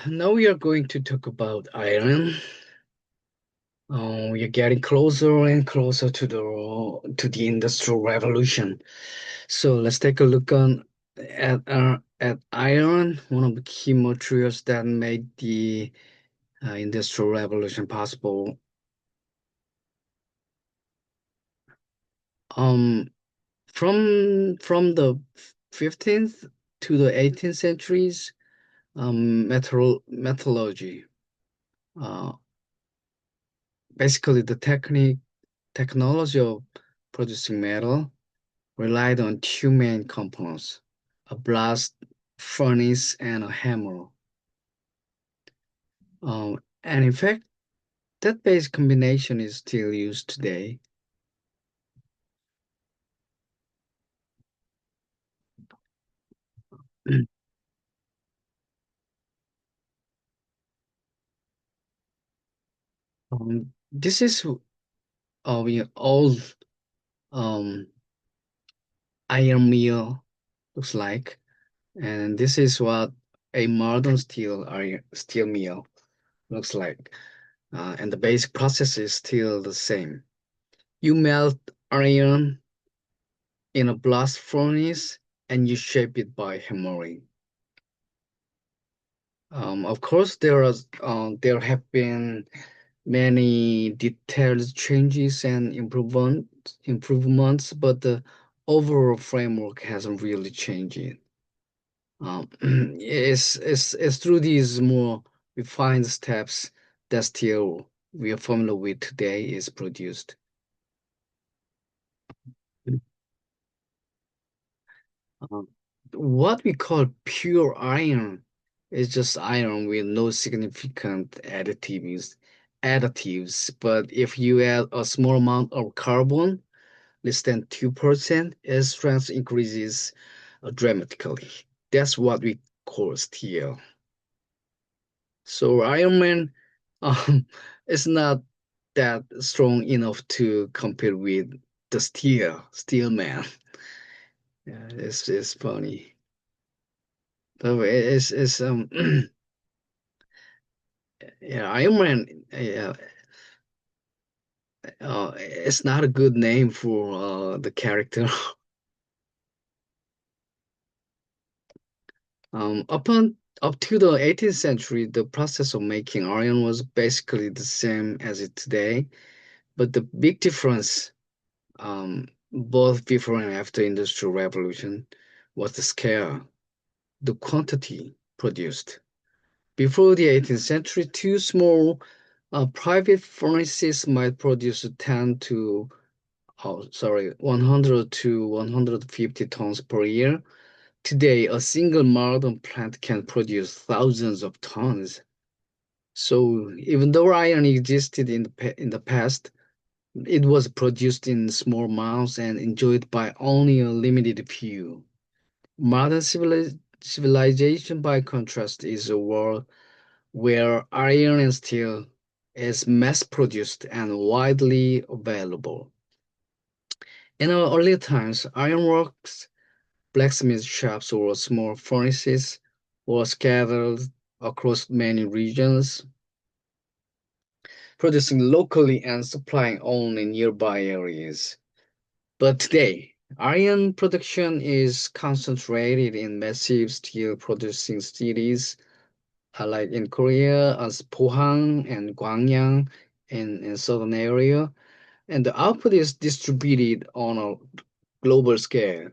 Now we are going to talk about iron. We are getting closer and closer to the Industrial Revolution. So let's take a look at iron, one of the key materials that made the Industrial Revolution possible. Um, from the 15th to the 18th centuries, metallurgy, uh, basically the technology of producing metal relied on two main components, a blast furnace and a hammer. And in fact, that base combination is still used today. This is we old um, iron mill looks like, and this is what a modern steel mill looks like. And the basic process is still the same. You melt iron in a blast furnace and you shape it by hammering. Of course, there have been many detailed changes and improvements, but the overall framework hasn't really changed. It's through these more refined steps that steel we are familiar with today is produced. Um, what we call pure iron is just iron with no significant additives. But if you add a small amount of carbon, less than 2%, its strength increases dramatically. That's what we call steel. So Iron Man um, is not that strong enough to compare with the Steel Man. Yeah, it's funny. But it's yeah, Iron Man. Yeah, it's not a good name for the character. Up to the 18th century, the process of making iron was basically the same as it today. But the big difference, both before and after Industrial Revolution, was the scale, the quantity produced. Before the 18th century, two small private furnaces might produce 100 to 150 tons per year. Today, a single modern plant can produce thousands of tons. So even though iron existed in the past, it was produced in small amounts and enjoyed by only a limited few. Modern civilization, by contrast, is a world where iron and steel is mass produced and widely available. In our earlier times, ironworks, blacksmith shops, or small furnaces were scattered across many regions, producing locally and supplying only nearby areas. But today, iron production is concentrated in massive steel producing cities, like in Korea, as Pohang and Gwangyang in southern area, and the output is distributed on a global scale.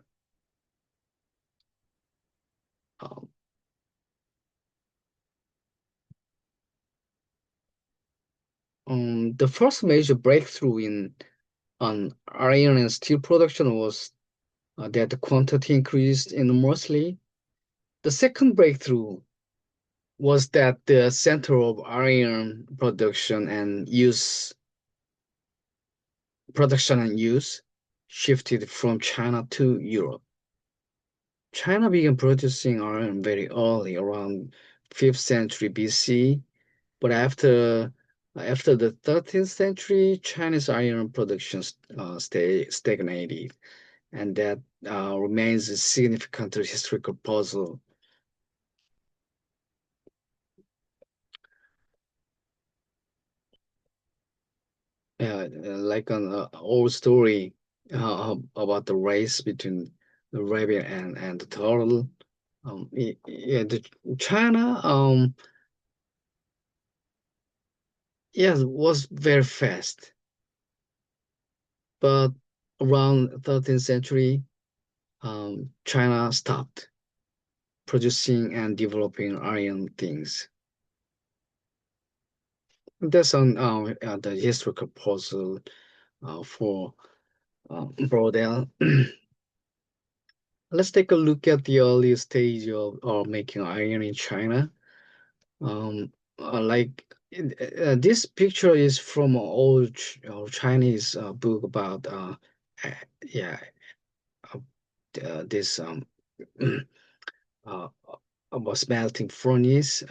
Um, the first major breakthrough in on iron and steel production was that the quantity increased enormously. The second breakthrough was that the center of iron production and use shifted from China to Europe. China began producing iron very early, around 5th century BC, but after the 13th century, Chinese iron production stagnated, and that remains a significant historical puzzle. like an old story about the race between the rabbit and the turtle. Yeah, the China, yes, was very fast, but around 13th century, China stopped producing and developing iron things. That's on the historical puzzle for Brodel. Let's take a look at the early stage of making iron in China. Um, this picture is from an old Chinese book about uh, yeah uh, this uh, about smelting furnace.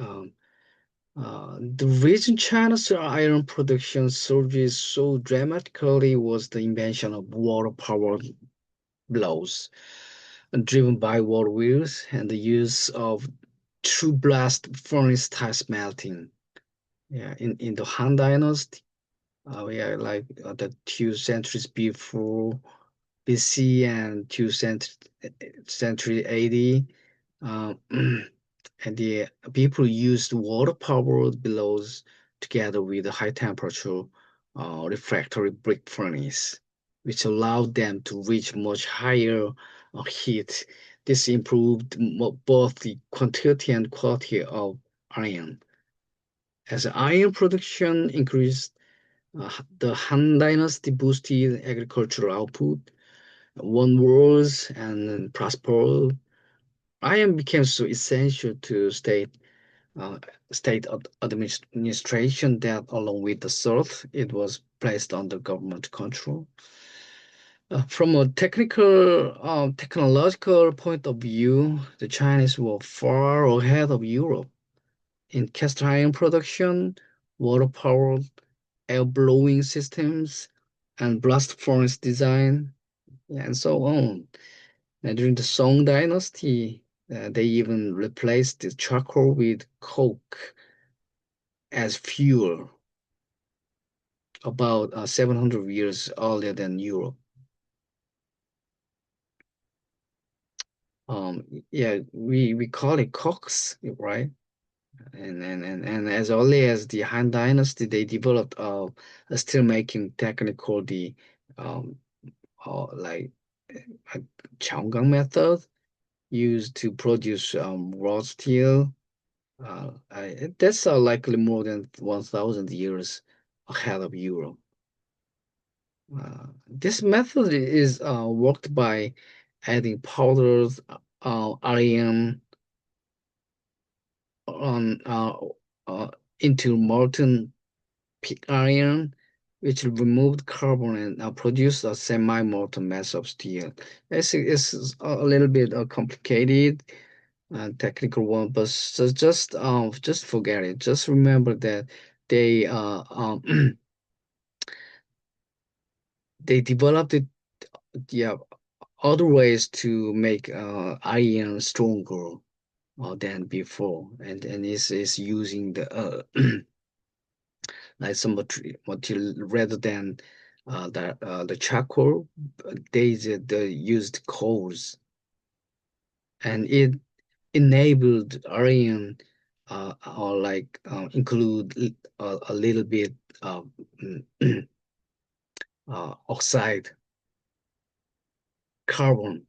The reason China's iron production surges so dramatically was the invention of water-powered blows, driven by water wheels, and the use of true blast furnace style smelting. Yeah, in the Han Dynasty, we are like the 2 centuries before BC and century AD. Um, and the people used water-powered bellows together with a high-temperature refractory brick furnace, which allowed them to reach much higher heat. This improved both the quantity and quality of iron. As iron production increased, the Han Dynasty boosted agricultural output, won wars, and prospered. Iron became so essential to uh, administration that, along with the salt, it was placed under government control. From a technological point of view, the Chinese were far ahead of Europe in cast iron production, water-powered air blowing systems, and blast furnace design, and so on. And during the Song Dynasty, they even replaced the charcoal with coke as fuel about 700 years earlier than Europe. Yeah, we call it cokes, right? And as early as the Han Dynasty, they developed a steel making technique called the um, like a Changgang method used to produce raw steel. That's likely more than 1,000 years ahead of Europe. This method is worked by adding powders, iron on into molten pig iron, which removed carbon and produced a semi-molten mass of steel. It's a little bit complicated technical one, but just forget it. Just remember that they they developed it, yeah, other ways to make iron stronger than before, and is using the like some material rather than the charcoal. They used coals, and it enabled iron or like include a little bit of oxide carbon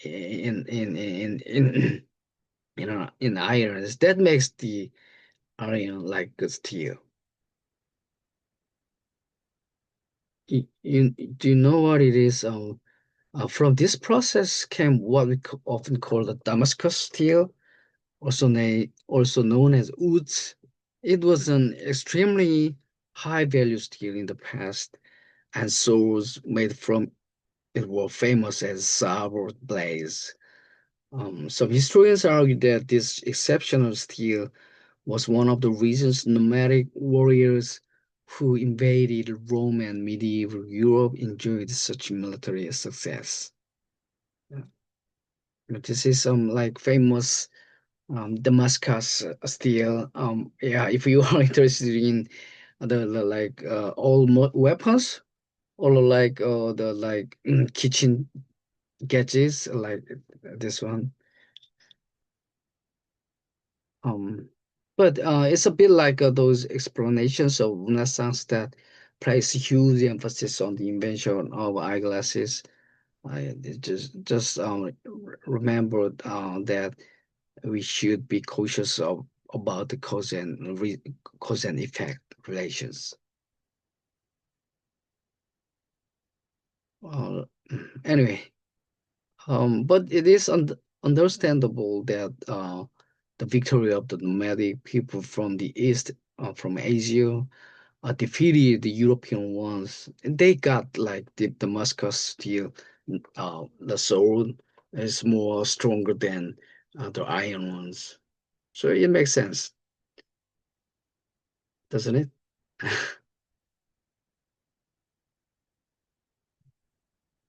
in in irons that makes the iron like good steel. Do you know what it is? From this process came what we often call the Damascus steel, also known as woods. It was an extremely high value steel in the past, and swords made from it were famous as sabre blades. Some historians argue that this exceptional steel was one of the reasons nomadic warriors who invaded Rome and medieval Europe enjoyed such military success. Yeah. This is some like famous Damascus steel. Yeah, if you are interested in the like all mo weapons or like the like kitchen gadgets like this one. Um, but it's a bit like those explanations of Renaissance that place huge emphasis on the invention of eyeglasses. I remember that we should be cautious of about the cause and effect relations. Uh, anyway, but it is understandable that the victory of the nomadic people from the east, from Asia, defeated the European ones. They got like the Damascus steel, the sword is more stronger than the iron ones. So it makes sense, doesn't it?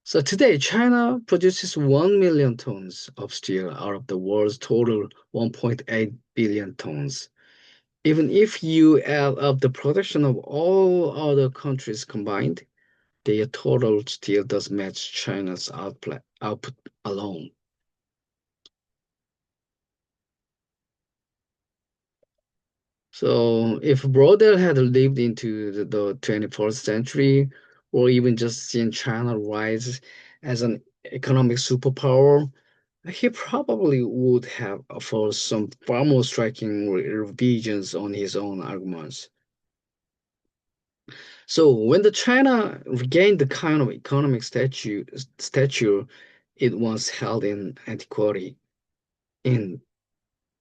So today, China produces 1 million tons of steel out of the world's total 1.8 billion tons. Even if you add up the production of all other countries combined, their total still does match China's output alone. So if Brodel had lived into the 21st century, or even just seen China rise as an economic superpower, he probably would have offered some far more striking revisions on his own arguments. So when the China regained the kind of economic stature it once held in antiquity in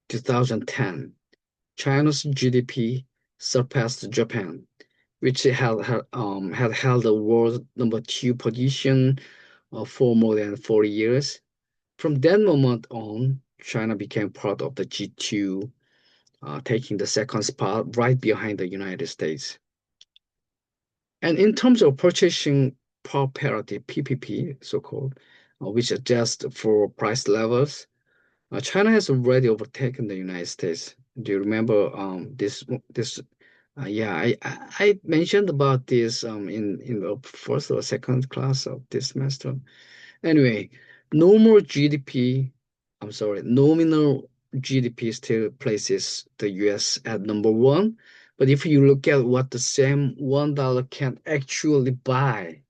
2010, China's GDP surpassed Japan, which had held the world number two position for more than 40 years. From that moment on, China became part of the G2, taking the second spot right behind the United States. And in terms of purchasing power parity, PPP, so-called, which adjusts for price levels, China has already overtaken the United States. Do you remember this? Yeah, I mentioned about this in the first or second class of this semester. Anyway, normal GDP, I'm sorry, nominal GDP still places the US at number one. But if you look at what the same $1 can actually buy,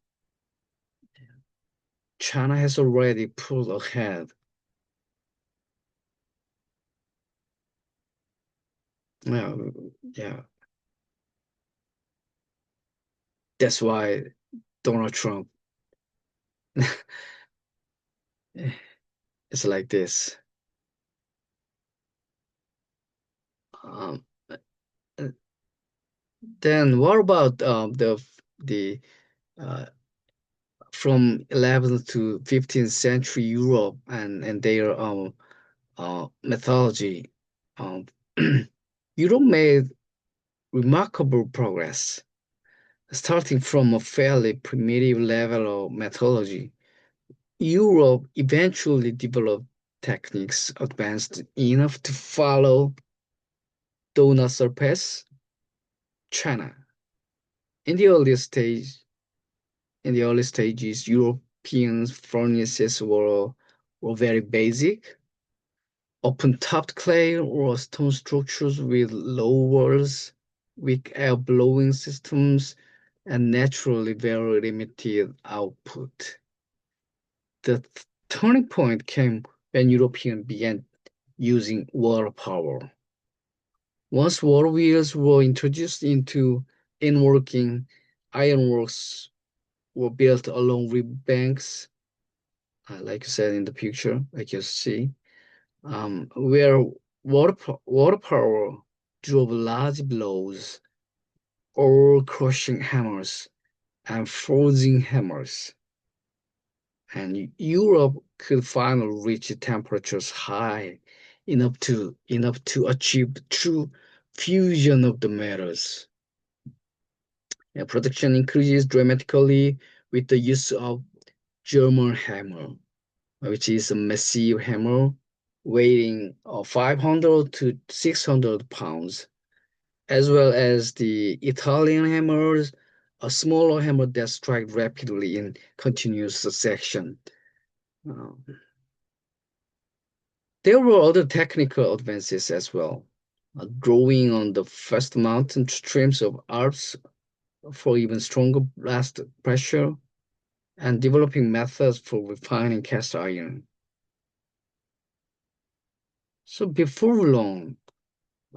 China has already pulled ahead. Yeah, yeah. That's why Donald Trump is like this. Um, uh, then what about the uh, from 11th to 15th century Europe and their mythology? Um, Europe made remarkable progress, starting from a fairly primitive level of mythology. Europe eventually developed techniques advanced enough to follow, though not surpass, China. In the early stage, in the early stages, European furnaces were very basic, open-topped clay or stone structures with low walls, weak air blowing systems, and naturally very limited output. The turning point came when Europeans began using water power. Once water wheels were introduced into in-working, ironworks were built along riverbanks, like you said in the picture, like you see, where water power drove large blows, or crushing hammers and forging hammers. And Europe could finally reach temperatures high enough to achieve true fusion of the metals. And production increases dramatically with the use of German hammer, which is a massive hammer weighing 500 to 600 pounds. as well as the Italian hammers, a smaller hammer that strike rapidly in continuous succession. Uh, there were other technical advances as well. Drawing on the first mountain streams of Alps for even stronger blast pressure, and developing methods for refining cast iron. So before long,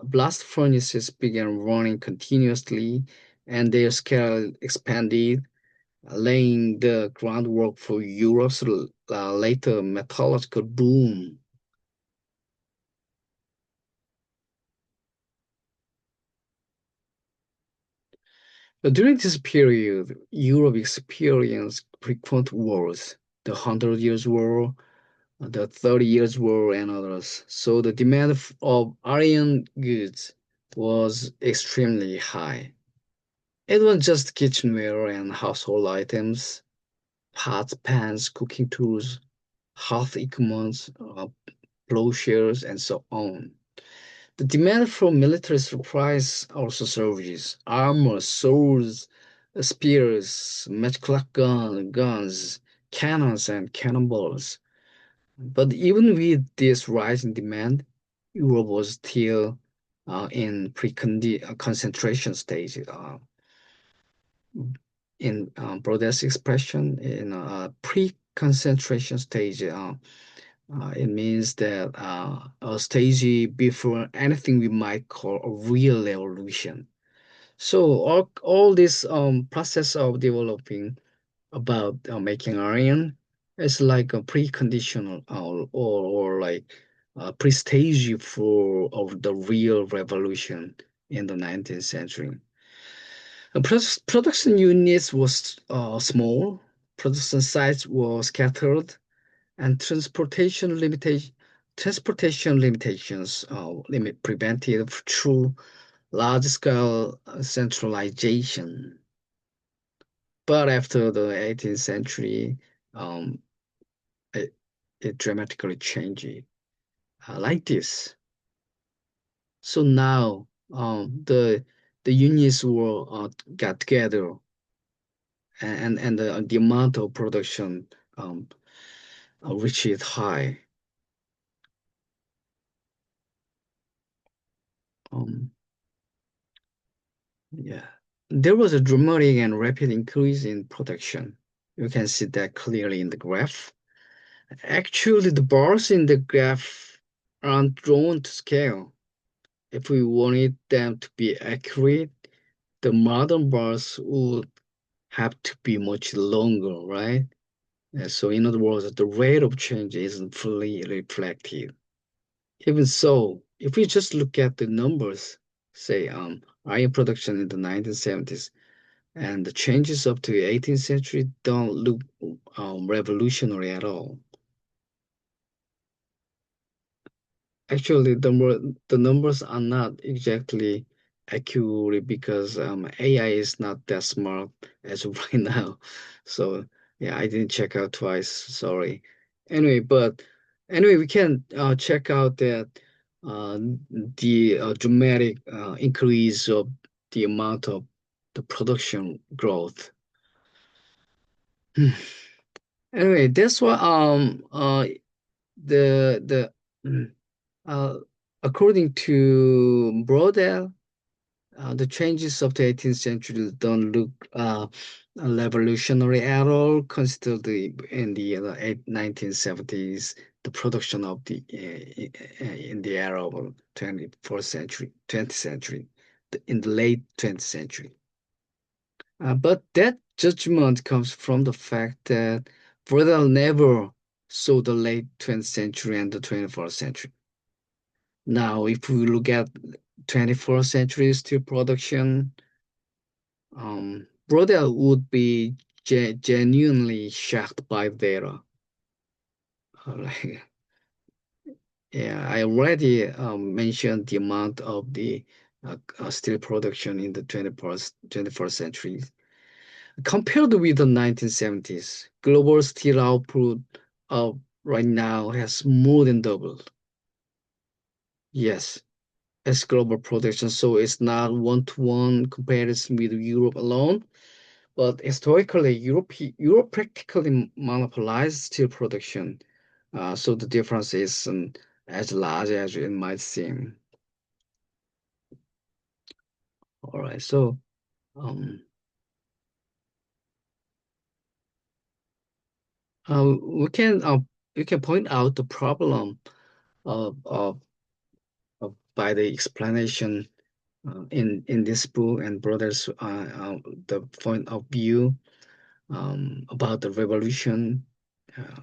blast furnaces began running continuously and their scale expanded, laying the groundwork for Europe's later metallurgical boom. But during this period, Europe experienced frequent wars, the Hundred Years' War, the 30 Years' War, and others. So the demand of iron goods was extremely high. It was just kitchenware and household items, pots, pans, cooking tools, hearth equipment, plowshares, and so on. The demand for military supplies also surges. Armor, swords, spears, matchlock guns, cannons, and cannonballs. But even with this rise in demand, Europe was still in concentration stage. In broadest expression, in pre-concentration stage, it means that a stage before anything we might call a real revolution. So all this process of developing about making iron is like a preconditional or like a pre-stage for of the real revolution in the 19th century. Production units was small, production sites were scattered, and transportation limitations prevented through large-scale centralization. But after the 18th century, um, it, it dramatically changed like this. So now the unions were got together, and the amount of production reached high. Um, yeah, there was a dramatic and rapid increase in production. You can see that clearly in the graph. Actually, the bars in the graph aren't drawn to scale. If we wanted them to be accurate, the modern bars would have to be much longer, right? So, in other words, the rate of change isn't fully reflected. Even so, if we just look at the numbers, say, iron production in the 1970s and the changes up to the 18th century don't look revolutionary at all. Actually, the numbers are not exactly accurate because AI is not that smart as of right now. So yeah, I didn't check out twice. Sorry. Anyway, but anyway, we can check out that uh, the dramatic increase of the amount of the production growth. Anyway, that's what the mm, uh, according to Brodel, the changes of the 18th century don't look revolutionary at all. Consider in the 1970s, the production of the in the era of 24th century, 20th century, in the late 20th century. But that judgment comes from the fact that Brodel never saw the late 20th century and the 21st century. Now, if we look at 21st century steel production, Brodel would be genuinely shocked by data. Like, yeah, I already mentioned the amount of the steel production in the 21st century. Compared with the 1970s, global steel output right now has more than doubled. Yes, as global production. So it's not one-to-one comparison with Europe alone. But historically, Europe practically monopolized steel production. So the difference isn't as large as it might seem. All right, so um, we can we can point out the problem by the explanation in this book and brothers the point of view about the revolution. Uh,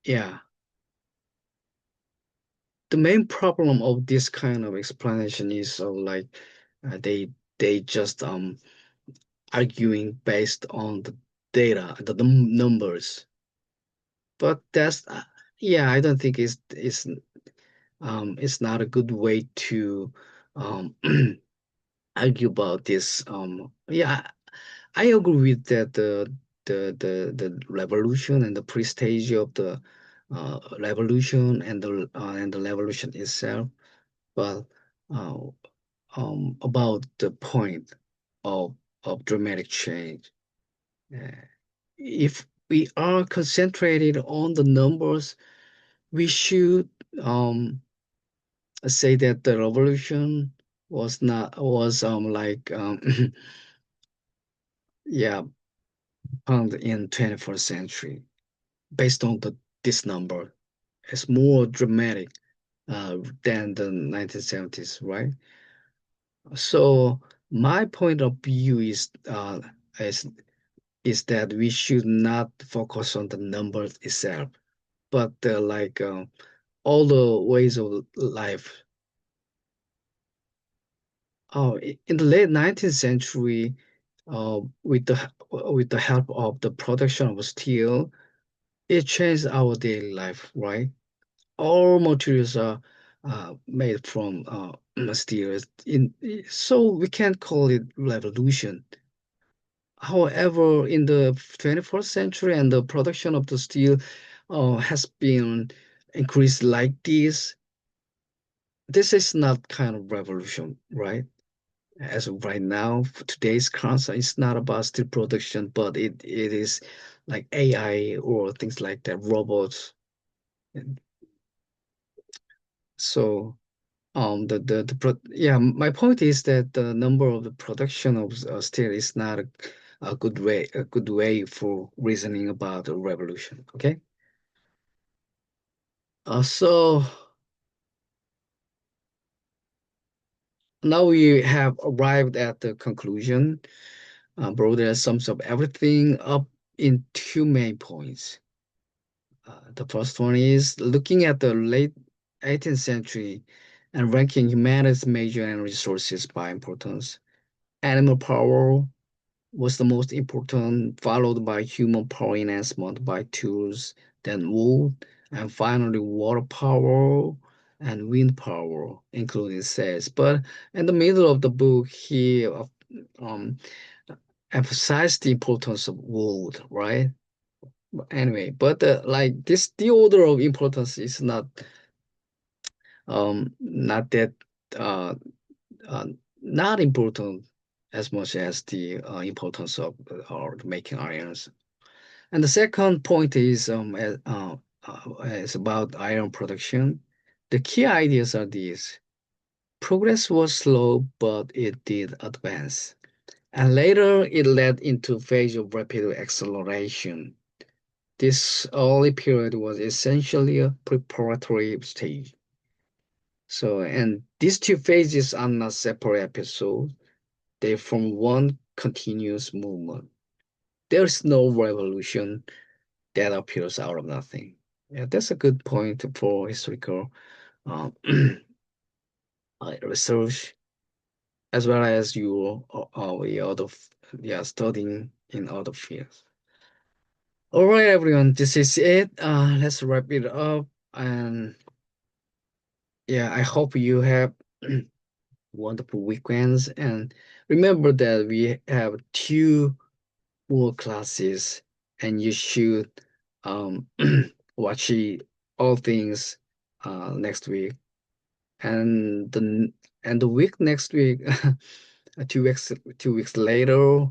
yeah, the main problem of this kind of explanation is like they just arguing based on the data, the numbers. But that's yeah, I don't think it's not a good way to um argue about this. Yeah, I agree with that the revolution and the prestige of the revolution and the revolution itself, but uh, about the point of dramatic change. Uh, if we are concentrated on the numbers, we should say that the revolution was like yeah found in 21st century based on this number. It's more dramatic than the 1970s, right? So my point of view is is that we should not focus on the numbers itself, but all the ways of life. Oh, in the late 19th century, with the help of the production of steel, it changed our daily life, right? All materials are made from steel. So we can't call it revolution. However, in the 21st century and the production of the steel has been increased like this is not kind of revolution, right? As of right now, for today's concern, it's not about steel production, but it is like AI or things like that, robots. And so yeah, my point is that the number of the production of steel is not a good way for reasoning about a revolution. Okay, so now we have arrived at the conclusion. Broader sums up everything up in two main points. The first one is looking at the late 18th century and ranking humanity's major and resources by importance. Animal power was the most important, followed by human power enhancement by tools, then wood, and finally water power and wind power, including sails. But in the middle of the book, he um, emphasized the importance of wood, right? Anyway, but like this, the order of importance is not that uh, uh not important as much as the importance of or making irons. And the second point is about iron production. The key ideas are these. Progress was slow, but it did advance. And later it led into a phase of rapid acceleration. This early period was essentially a preparatory stage. So, and these two phases are not separate episodes. They form one continuous movement. There's no revolution that appears out of nothing. Yeah, that's a good point for historical um, research, as well as you yeah, studying in other fields. All right, everyone, this is it. Let's wrap it up. And yeah, I hope you have wonderful weekends. And remember that we have two more classes, and you should um, watch all things next week. and the week next week, 2 weeks later,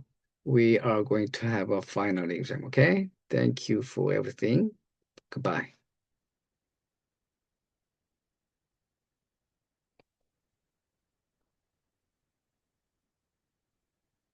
we are going to have a final exam. Okay. Thank you for everything. Goodbye.